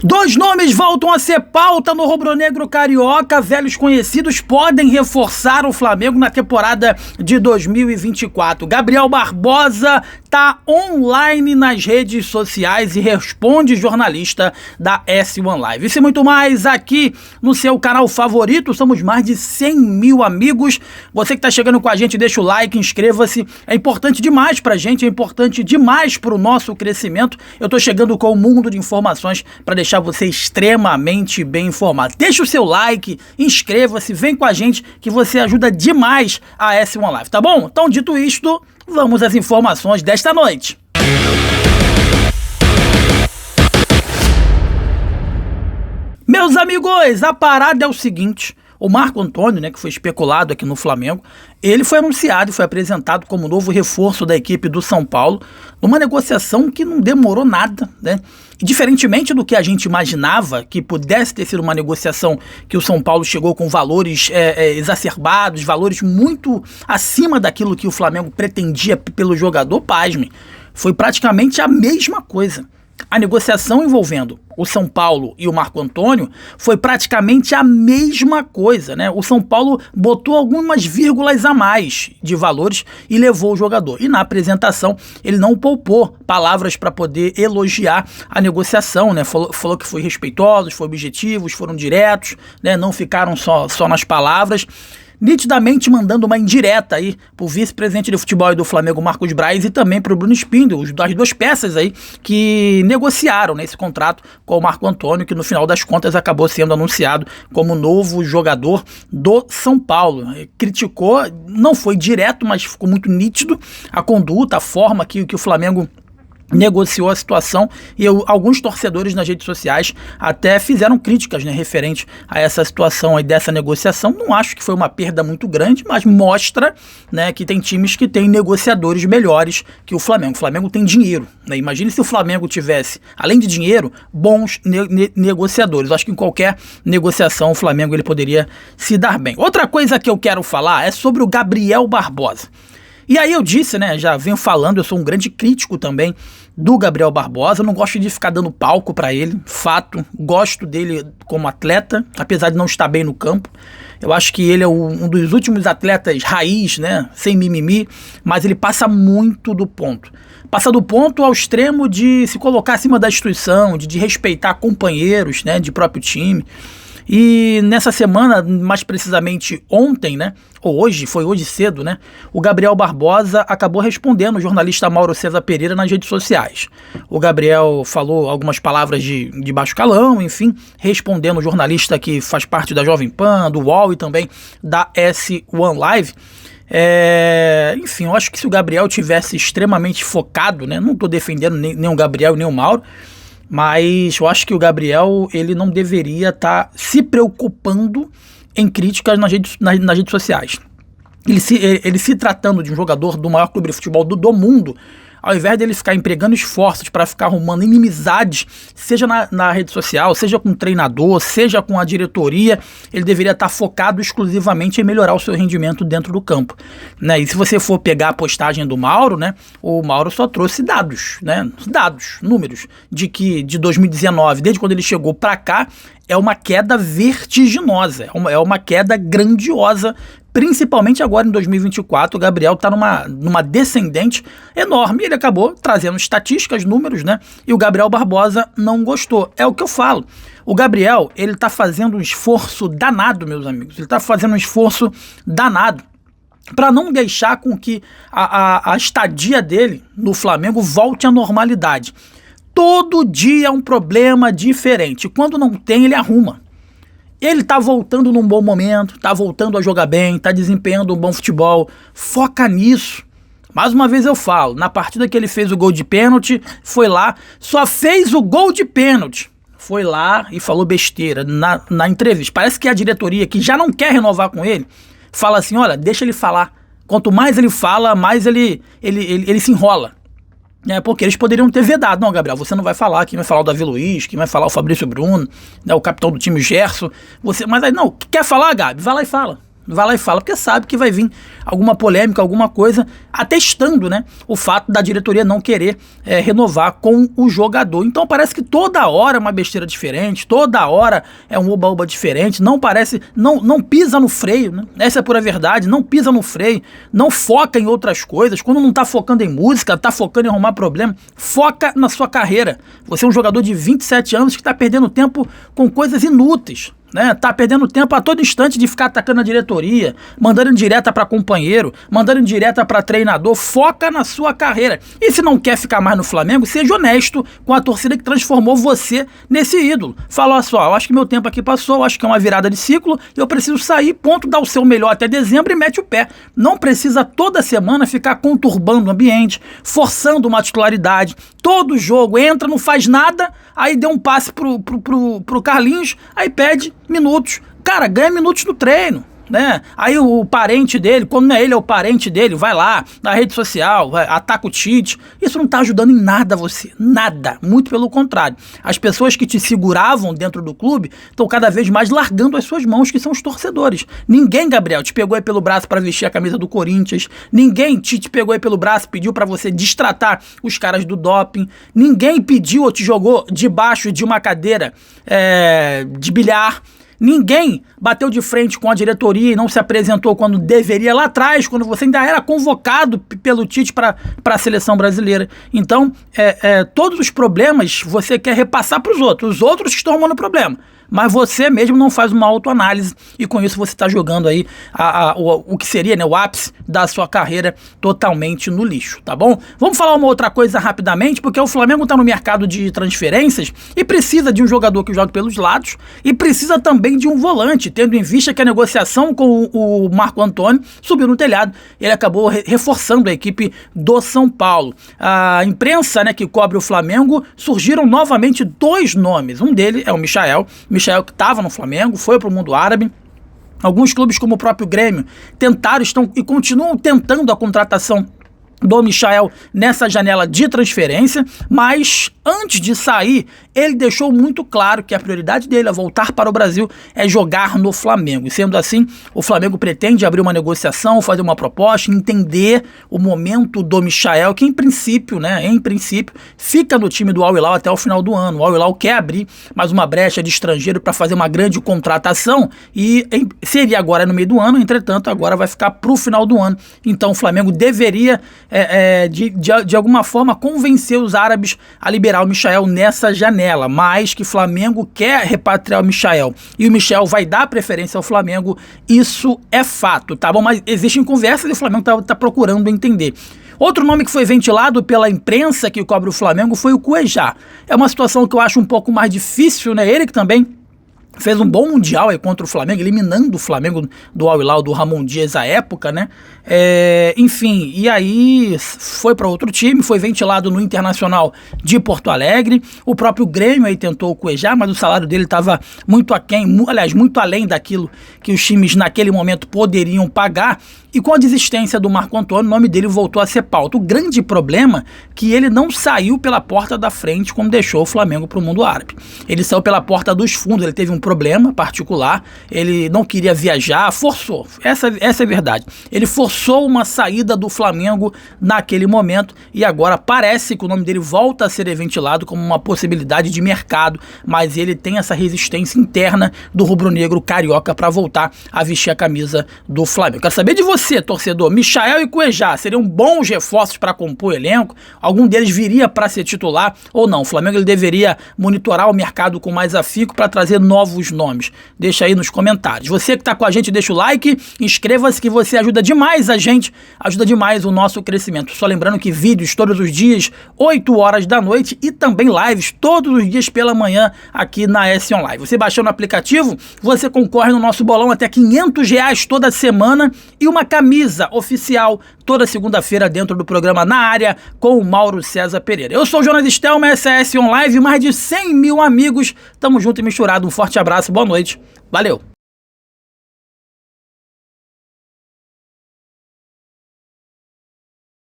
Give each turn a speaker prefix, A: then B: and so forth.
A: Dois nomes voltam a ser pauta no rubro-negro carioca. Velhos conhecidos podem reforçar o Flamengo na temporada de 2024. Gabriel Barbosa tá online nas redes sociais e responde jornalista da S1 Live. Isso e muito mais aqui no seu canal favorito. Somos mais de 100 mil amigos. Você que tá chegando com a gente, deixa o like, inscreva-se. É importante demais pra gente, é importante demais pro nosso crescimento. Eu tô chegando com um mundo de informações para deixar você extremamente bem informado. Deixa o seu like, inscreva-se, vem com a gente que você ajuda demais a S1 Live, tá bom? Então, dito isto, vamos às informações desta noite. Meus amigos, a parada é o seguinte: o Marco Antônio, né, que foi especulado aqui no Flamengo, ele foi anunciado e foi apresentado como novo reforço da equipe do São Paulo, numa negociação que não demorou nada, né? E diferentemente do que a gente imaginava, que pudesse ter sido uma negociação que o São Paulo chegou com valores exacerbados, valores muito acima daquilo que o Flamengo pretendia pelo jogador, pasme, foi praticamente a mesma coisa. A negociação envolvendo o São Paulo e o Marco Antônio foi praticamente a mesma coisa, né? O São Paulo botou algumas vírgulas a mais de valores e levou o jogador. E na apresentação ele não poupou palavras para poder elogiar a negociação, né? Falou que foi respeitosos, foi objetivos, foram diretos, né? Não ficaram só nas palavras. Nitidamente mandando uma indireta aí pro vice-presidente de futebol do Flamengo, Marcos Braz, e também pro Bruno Spindel, as duas peças aí que negociaram nesse contrato com o Marco Antônio, que no final das contas acabou sendo anunciado como novo jogador do São Paulo. Criticou, não foi direto, mas ficou muito nítido a conduta, a forma que o Flamengo negociou a situação, e alguns torcedores nas redes sociais até fizeram críticas, né, referente a essa situação aí dessa negociação. Não acho que foi uma perda muito grande, mas mostra, né, que tem times que têm negociadores melhores que o Flamengo. O Flamengo tem dinheiro, né? Imagine se o Flamengo tivesse, além de dinheiro, bons negociadores. Acho que em qualquer negociação o Flamengo ele poderia se dar bem. Outra coisa que eu quero falar é sobre o Gabriel Barbosa. E aí eu disse, né, já venho falando, eu sou um grande crítico também do Gabriel Barbosa, não gosto de ficar dando palco pra ele, fato, gosto dele como atleta, apesar de não estar bem no campo. Eu acho que ele é um dos últimos atletas raiz, né, sem mimimi, mas ele passa muito do ponto. Passa do ponto ao extremo de se colocar acima da instituição, de respeitar companheiros, né, de próprio time. E nessa semana, mais precisamente ontem, né, ou hoje, foi hoje cedo, né, o Gabriel Barbosa acabou respondendo o jornalista Mauro César Pereira nas redes sociais. O Gabriel falou algumas palavras de baixo calão, enfim, respondendo o jornalista que faz parte da Jovem Pan, do UOL e também da S1 Live. Enfim, eu acho que se o Gabriel tivesse extremamente focado, né, não estou defendendo nem o Gabriel nem o Mauro, mas eu acho que o Gabriel ele não deveria estar se preocupando em críticas nas redes sociais. Ele se tratando de um jogador do maior clube de futebol do mundo, ao invés dele ficar empregando esforços para ficar arrumando inimizades, seja na rede social, seja com o treinador, seja com a diretoria, ele deveria estar focado exclusivamente em melhorar o seu rendimento dentro do campo, né? E se você for pegar a postagem do Mauro, né, o Mauro só trouxe dados, né, números, de que de 2019, desde quando ele chegou para cá, é uma queda vertiginosa, é uma queda grandiosa. Principalmente agora em 2024, o Gabriel está numa descendente enorme. Ele acabou trazendo estatísticas, números, né? E o Gabriel Barbosa não gostou. É o que eu falo. O Gabriel, ele está fazendo um esforço danado, meus amigos. Ele está fazendo um esforço danado para não deixar com que a estadia dele no Flamengo volte à normalidade. Todo dia é um problema diferente. Quando não tem, ele arruma. Ele tá voltando num bom momento, tá voltando a jogar bem, tá desempenhando um bom futebol. Foca nisso. Mais uma vez eu falo, na partida que ele fez o gol de pênalti, foi lá, só fez o gol de pênalti. Foi lá e falou besteira na entrevista. Parece que a diretoria, que já não quer renovar com ele, fala assim, olha, deixa ele falar. Quanto mais ele fala, mais ele se enrola. Porque eles poderiam ter vedado. Não, Gabriel, você não vai falar. Quem vai falar o Davi Luiz, quem vai falar o Fabrício Bruno, né, o capitão do time, o Gerson. Mas aí, não, quer falar, Gabi? Vai lá e fala. vai lá e fala, porque sabe que vai vir alguma polêmica, alguma coisa, atestando, né, o fato da diretoria não querer renovar com o jogador. Então parece que toda hora é uma besteira diferente, toda hora é um oba-oba diferente, não pisa no freio, né? Essa é a pura verdade, não pisa no freio, não foca em outras coisas. Quando não tá focando em música, tá focando em arrumar problema, foca na sua carreira. Você é um jogador de 27 anos que tá perdendo tempo com coisas inúteis, né? Tá perdendo tempo a todo instante de ficar atacando a diretoria, mandando indireta para companheiro, mandando indireta para treinador. Foca na sua carreira. E se não quer ficar mais no Flamengo, seja honesto com a torcida que transformou você nesse ídolo. Fala só, eu acho que meu tempo aqui passou, eu acho que é uma virada de ciclo, eu preciso sair, ponto, dar o seu melhor até dezembro e mete o pé. Não precisa toda semana ficar conturbando o ambiente, forçando uma titularidade. Todo jogo entra, não faz nada, aí deu um passe pro Carlinhos, aí pede minutos. Cara, ganha minutos no treino, né? Aí o parente dele, quando não é ele, é o parente dele, vai lá na rede social, ataca o Tite. Isso não tá ajudando em nada você, nada, muito pelo contrário. As pessoas que te seguravam dentro do clube estão cada vez mais largando as suas mãos, que são os torcedores. Ninguém, Gabriel, te pegou aí pelo braço para vestir a camisa do Corinthians, ninguém te pegou aí pelo braço, pediu para você destratar os caras do doping, ninguém pediu ou te jogou debaixo de uma cadeira de bilhar. Ninguém bateu de frente com a diretoria e não se apresentou quando deveria lá atrás, quando você ainda era convocado pelo Tite para a seleção brasileira. Então, todos os problemas você quer repassar para os outros que estão arrumando problema. Mas você mesmo não faz uma autoanálise e com isso você está jogando aí o que seria, né, o ápice da sua carreira totalmente no lixo, tá bom? Vamos falar uma outra coisa rapidamente, porque o Flamengo está no mercado de transferências e precisa de um jogador que jogue pelos lados e precisa também de um volante, tendo em vista que a negociação com o Marco Antônio subiu no telhado. Ele acabou reforçando a equipe do São Paulo. A imprensa, né, que cobre o Flamengo, surgiram novamente dois nomes. Um deles é o Michael que estava no Flamengo, foi para o mundo árabe. Alguns clubes, como o próprio Grêmio, tentaram e continuam tentando a contratação do Michael nessa janela de transferência, mas antes de sair, ele deixou muito claro que a prioridade dele a voltar para o Brasil é jogar no Flamengo. E sendo assim, o Flamengo pretende abrir uma negociação, fazer uma proposta, entender o momento do Michael, que em princípio, fica no time do Al Hilal até o final do ano. O Al Hilal quer abrir mais uma brecha de estrangeiro para fazer uma grande contratação e seria agora no meio do ano, entretanto, agora vai ficar para o final do ano. Então o Flamengo deveria de alguma forma convencer os árabes a liberar o Michael nessa janela, mas que o Flamengo quer repatriar o Michael e o Michael vai dar preferência ao Flamengo, isso é fato, tá bom? Mas existem conversas e o Flamengo tá procurando entender. Outro nome que foi ventilado pela imprensa que cobre o Flamengo foi o Cuejá. É uma situação que eu acho um pouco mais difícil, né? Ele que também fez um bom mundial aí contra o Flamengo, eliminando o Flamengo do Al Hilal, do Ramon Dias à época, né? Enfim, e aí foi para outro time, foi ventilado no Internacional de Porto Alegre. O próprio Grêmio aí tentou o Cuejá, mas o salário dele estava muito aquém, aliás, muito além daquilo que os times naquele momento poderiam pagar. E com a desistência do Marco Antônio, o nome dele voltou a ser pauta. O grande problema é que ele não saiu pela porta da frente como deixou o Flamengo para o mundo árabe. Ele saiu pela porta dos fundos, ele teve um problema particular, ele não queria viajar, forçou. Essa é a verdade. Ele forçou uma saída do Flamengo naquele momento e agora parece que o nome dele volta a ser ventilado como uma possibilidade de mercado, mas ele tem essa resistência interna do rubro-negro carioca para voltar a vestir a camisa do Flamengo. Quero saber de você, torcedor. Michael e Cuejá seriam bons reforços para compor o elenco? Algum deles viria para ser titular ou não? O Flamengo ele deveria monitorar o mercado com mais afinco para trazer novos nomes. Deixa aí nos comentários. Você que está com a gente, deixa o like, inscreva-se que você ajuda demais a gente, ajuda demais o nosso crescimento. Só lembrando que vídeos todos os dias, 8 horas da noite e também lives todos os dias pela manhã aqui na S Online. Você baixando o aplicativo, você concorre no nosso bolão até R$500 toda semana e uma camisa oficial toda segunda-feira dentro do programa Na Área com o Mauro César Pereira. Eu sou o Jonas Stelma, essa é S Online, mais de 100 mil amigos. Tamo junto e misturado. Um forte abraço, boa noite. Valeu!